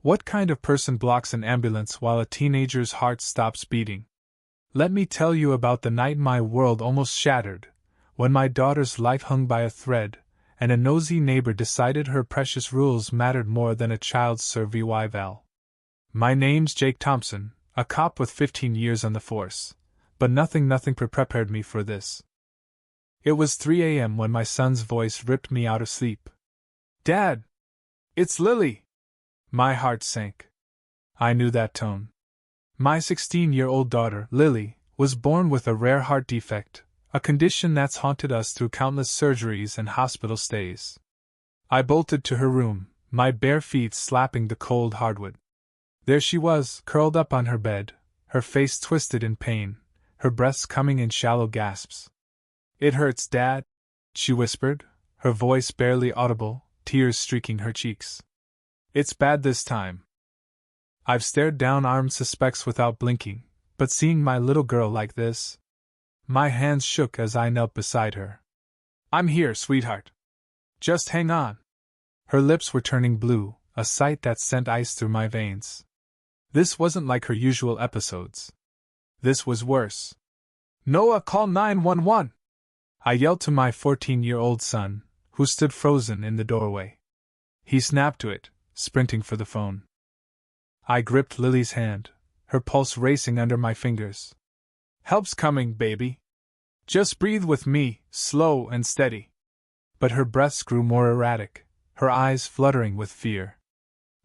What kind of person blocks an ambulance while a teenager's heart stops beating? Let me tell you about the night my world almost shattered, when my daughter's life hung by a thread, and a nosy neighbor decided her precious rules mattered more than a child's survival. My name's Jake Thompson, a cop with 15 years on the force, but nothing prepared me for this. It was 3 a.m. when my son's voice ripped me out of sleep. "Dad! It's Lily!" My heart sank. I knew that tone. My 16-year-old daughter, Lily, was born with a rare heart defect, a condition that's haunted us through countless surgeries and hospital stays. I bolted to her room, my bare feet slapping the cold hardwood. There she was, curled up on her bed, her face twisted in pain, her breaths coming in shallow gasps. "It hurts, Dad," she whispered, her voice barely audible, tears streaking her cheeks. "It's bad this time." I've stared down armed suspects without blinking, but seeing my little girl like this, my hands shook as I knelt beside her. "I'm here, sweetheart. Just hang on." Her lips were turning blue, a sight that sent ice through my veins. This wasn't like her usual episodes. This was worse. "Noah, call 911!" I yelled to my 14-year-old son, who stood frozen in the doorway. He snapped to it, sprinting for the phone. I gripped Lily's hand, her pulse racing under my fingers. "Help's coming, baby. Just breathe with me, slow and steady." But her breaths grew more erratic, her eyes fluttering with fear.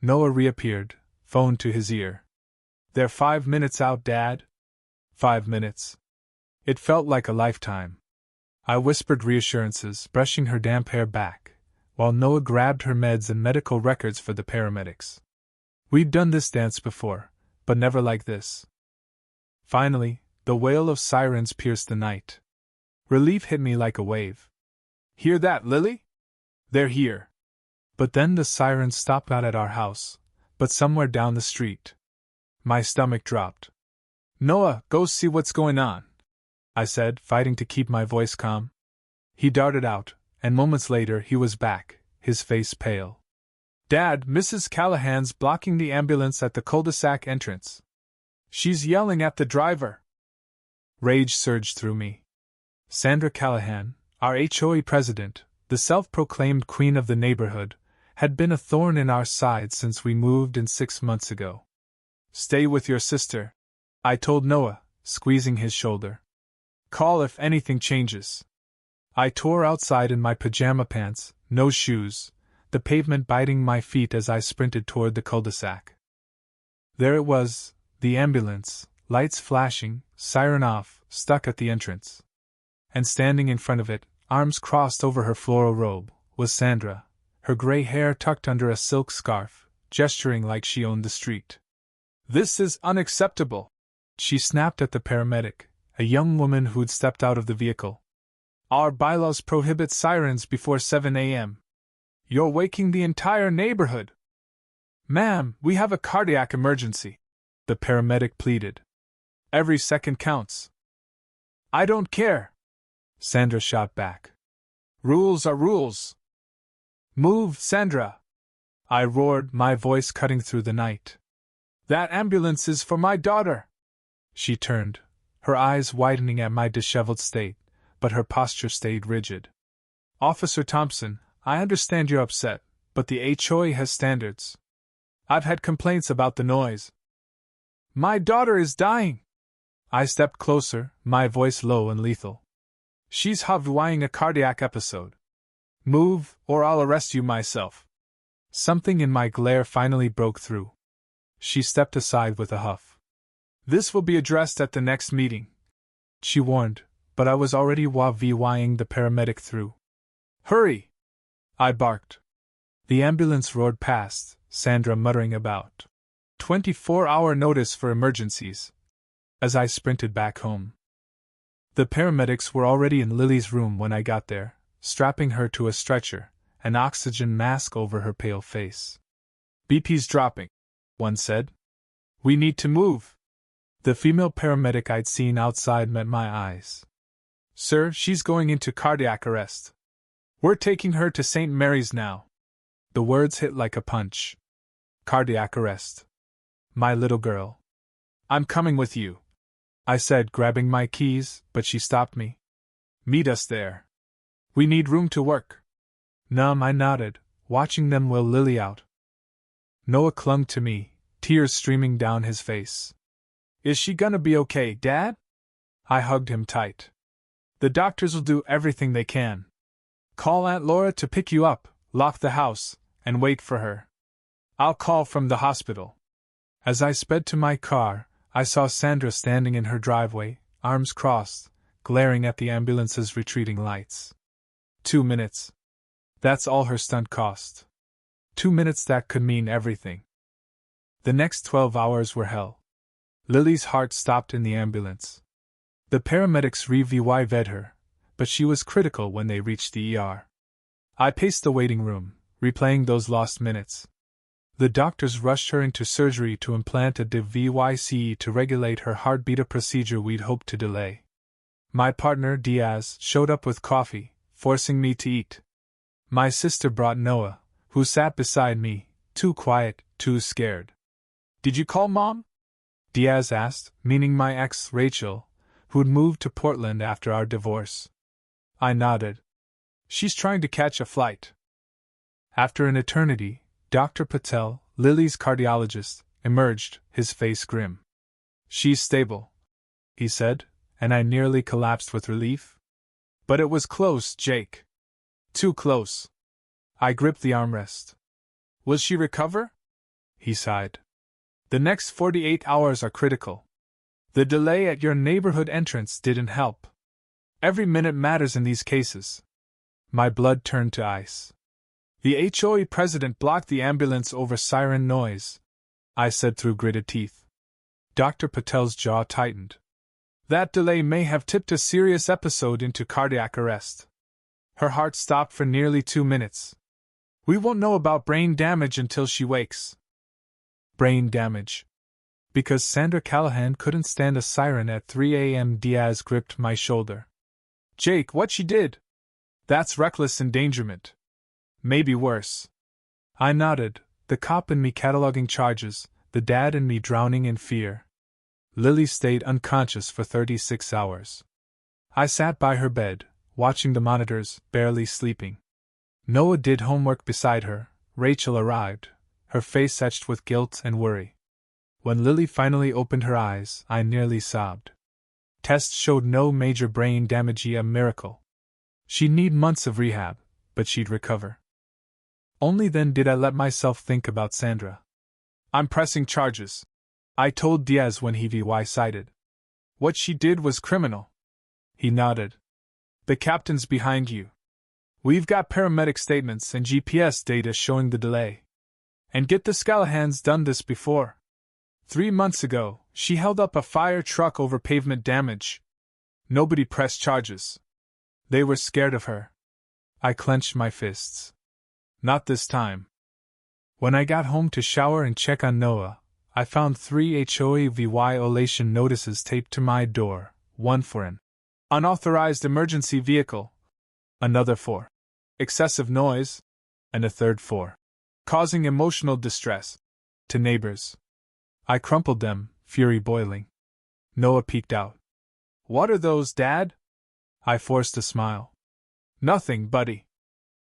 Noah reappeared, phone to his ear. "They're 5 minutes out, Dad." 5 minutes. It felt like a lifetime. I whispered reassurances, brushing her damp hair back, while Noah grabbed her meds and medical records for the paramedics. We'd done this dance before, but never like this. Finally, the wail of sirens pierced the night. Relief hit me like a wave. "Hear that, Lily? They're here." But then the sirens stopped not at our house, but somewhere down the street. My stomach dropped. "Noah, go see what's going on," I said, fighting to keep my voice calm. He darted out, and moments later he was back, his face pale. "Dad, Mrs. Callahan's blocking the ambulance at the cul-de-sac entrance. She's yelling at the driver." Rage surged through me. Sandra Callahan, our HOA president, the self-proclaimed queen of the neighborhood, had been a thorn in our side since we moved in 6 months ago. "Stay with your sister," I told Noah, squeezing his shoulder. "Call if anything changes." I tore outside in my pajama pants, no shoes, the pavement biting my feet as I sprinted toward the cul-de-sac. There it was, the ambulance, lights flashing, siren off, stuck at the entrance. And standing in front of it, arms crossed over her floral robe, was Sandra, her gray hair tucked under a silk scarf, gesturing like she owned the street. "This is unacceptable," she snapped at the paramedic, a young woman who'd stepped out of the vehicle. "Our bylaws prohibit sirens before 7 a.m. You're waking the entire neighborhood." "Ma'am, we have a cardiac emergency," the paramedic pleaded. "Every second counts." "I don't care," Sandra shot back. "Rules are rules." "Move, Sandra!" I roared, my voice cutting through the night. "That ambulance is for my daughter." She turned, her eyes widening at my disheveled state, but her posture stayed rigid. "Officer Thompson, I understand you're upset, but the HOA has standards. I've had complaints about the noise." "My daughter is dying." I stepped closer, my voice low and lethal. "She's having a cardiac episode. Move, or I'll arrest you myself." Something in my glare finally broke through. She stepped aside with a huff. "This will be addressed at the next meeting," she warned, but I was already waving the paramedic through. "Hurry!" I barked. The ambulance roared past, Sandra muttering about 24-hour notice for emergencies, as I sprinted back home. The paramedics were already in Lily's room when I got there, strapping her to a stretcher, an oxygen mask over her pale face. "BP's dropping," one said. "We need to move." The female paramedic I'd seen outside met my eyes. "Sir, she's going into cardiac arrest. We're taking her to St. Mary's now." The words hit like a punch. Cardiac arrest. My little girl. I'm coming with you, I said, grabbing my keys, but she stopped me. Meet us there. We need room to work. Numb, I nodded, watching them wheel Lily out. Noah clung to me, tears streaming down his face. Is she gonna be okay, Dad? I hugged him tight. The doctors will do everything they can. Call Aunt Laura to pick you up, lock the house, and wait for her. I'll call from the hospital. As I sped to my car, I saw Sandra standing in her driveway, arms crossed, glaring at the ambulance's retreating lights. 2 minutes. That's all her stunt cost. 2 minutes that could mean everything. The next 12 hours were hell. Lily's heart stopped in the ambulance. The paramedics revived her, but she was critical when they reached the ER. I paced the waiting room, replaying those lost minutes. The doctors rushed her into surgery to implant a device to regulate her heartbeat, a procedure we'd hoped to delay. My partner, Diaz, showed up with coffee, forcing me to eat. My sister brought Noah, who sat beside me, too quiet, too scared. Did you call Mom? Diaz asked, meaning my ex, Rachel, who'd moved to Portland after our divorce. I nodded. She's trying to catch a flight. After an eternity, Dr. Patel, Lily's cardiologist, emerged, his face grim. She's stable, he said, and I nearly collapsed with relief. But it was close, Jake. Too close. I gripped the armrest. Will she recover? He sighed. The next 48 hours are critical. The delay at your neighborhood entrance didn't help. Every minute matters in these cases. My blood turned to ice. The HOA president blocked the ambulance over siren noise, I said through gritted teeth. Dr. Patel's jaw tightened. That delay may have tipped a serious episode into cardiac arrest. Her heart stopped for nearly 2 minutes. We won't know about brain damage until she wakes. Brain damage. Because Sandra Callahan couldn't stand a siren at 3 a.m. Diaz gripped my shoulder. Jake, what she did? That's reckless endangerment. Maybe worse. I nodded, the cop in me cataloging charges, the dad in me drowning in fear. Lily stayed unconscious for 36 hours. I sat by her bed, watching the monitors, barely sleeping. Noah did homework beside her. Rachel arrived, her face etched with guilt and worry. When Lily finally opened her eyes, I nearly sobbed. Tests showed no major brain damage, a miracle. She'd need months of rehab, but she'd recover. Only then did I let myself think about Sandra. I'm pressing charges, I told Diaz when he cited. What she did was criminal. He nodded. The captain's behind you. We've got paramedic statements and GPS data showing the delay. And get the Scallahans done this before. 3 months ago, she held up a fire truck over pavement damage. Nobody pressed charges. They were scared of her. I clenched my fists. Not this time. When I got home to shower and check on Noah, I found 3 HOA violation notices taped to my door, one for an unauthorized emergency vehicle, another for excessive noise, and a third for causing emotional distress to neighbors. I crumpled them, fury boiling. Noah peeked out. What are those, Dad? I forced a smile. Nothing, buddy.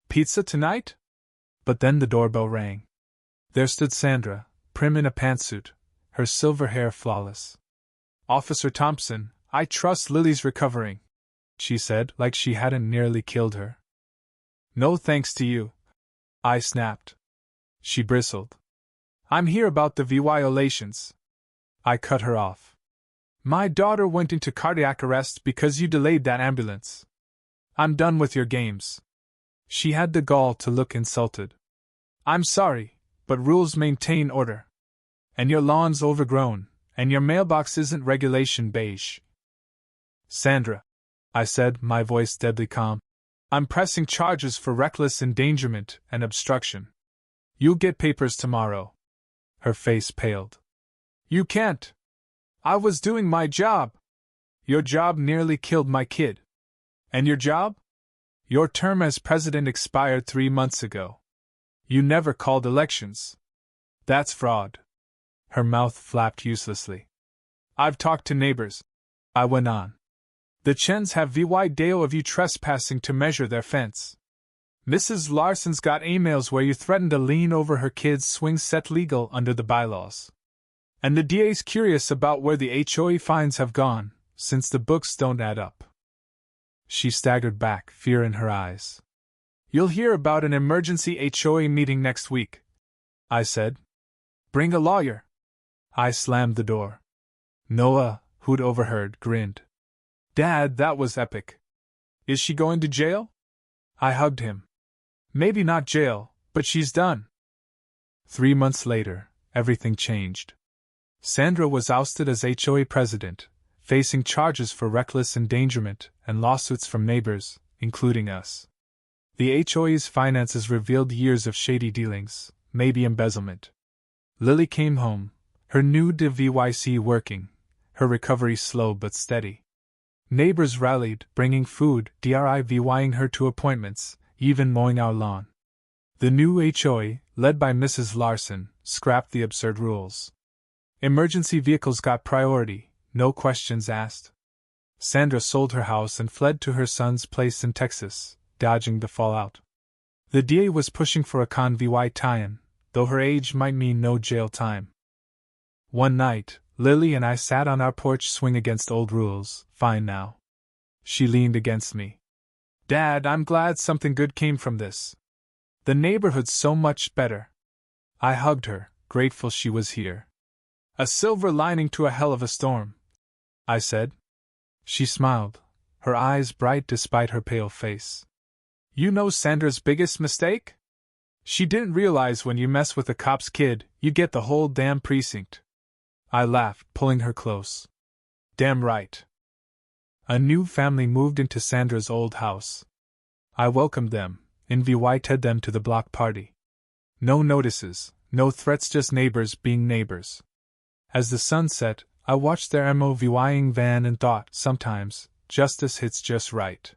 Pizza tonight? But then the doorbell rang. There stood Sandra, prim in a pantsuit, her silver hair flawless. Officer Thompson, I trust Lily's recovering, she said, like she hadn't nearly killed her. No thanks to you, I snapped. She bristled. I'm here about the violations. I cut her off. My daughter went into cardiac arrest because you delayed that ambulance. I'm done with your games. She had the gall to look insulted. I'm sorry, but rules maintain order. And your lawn's overgrown, and your mailbox isn't regulation beige. Sandra, I said, my voice deadly calm, I'm pressing charges for reckless endangerment and obstruction. You'll get papers tomorrow. Her face paled. You can't. I was doing my job. Your job nearly killed my kid. And your job? Your term as president expired 3 months ago. You never called elections. That's fraud. Her mouth flapped uselessly. I've talked to neighbors, I went on. The Chens have VY Deo of you trespassing to measure their fence. Mrs. Larson's got emails where you threaten to lean over her kid's swing set legal under the bylaws. And the DA's curious about where the HOA fines have gone, since the books don't add up. She staggered back, fear in her eyes. You'll hear about an emergency HOA meeting next week, I said. Bring a lawyer. I slammed the door. Noah, who'd overheard, grinned. Dad, that was epic. Is she going to jail? I hugged him. Maybe not jail, but she's done. 3 months later, everything changed. Sandra was ousted as HOA president, facing charges for reckless endangerment and lawsuits from neighbors, including us. The HOA's finances revealed years of shady dealings, maybe embezzlement. Lily came home, her new DVYC working, her recovery slow but steady. Neighbors rallied, bringing food, DRIVYing her to appointments, even mowing our lawn. The new HOA, led by Mrs. Larson, scrapped the absurd rules. Emergency vehicles got priority, no questions asked. Sandra sold her house and fled to her son's place in Texas, dodging the fallout. The DA was pushing for a con-VY tie-in, though her age might mean no jail time. One night, Lily and I sat on our porch swing against old rules, fine now. She leaned against me. Dad, I'm glad something good came from this. The neighborhood's so much better. I hugged her, grateful she was here. A silver lining to a hell of a storm, I said. She smiled, her eyes bright despite her pale face. You know Sandra's biggest mistake? She didn't realize when you mess with a cop's kid, you get the whole damn precinct. I laughed, pulling her close. Damn right. A new family moved into Sandra's old house. I welcomed them, invited them to the block party. No notices, no threats, just neighbors being neighbors. As the sun set, I watched their MOVYing van and thought, sometimes, justice hits just right.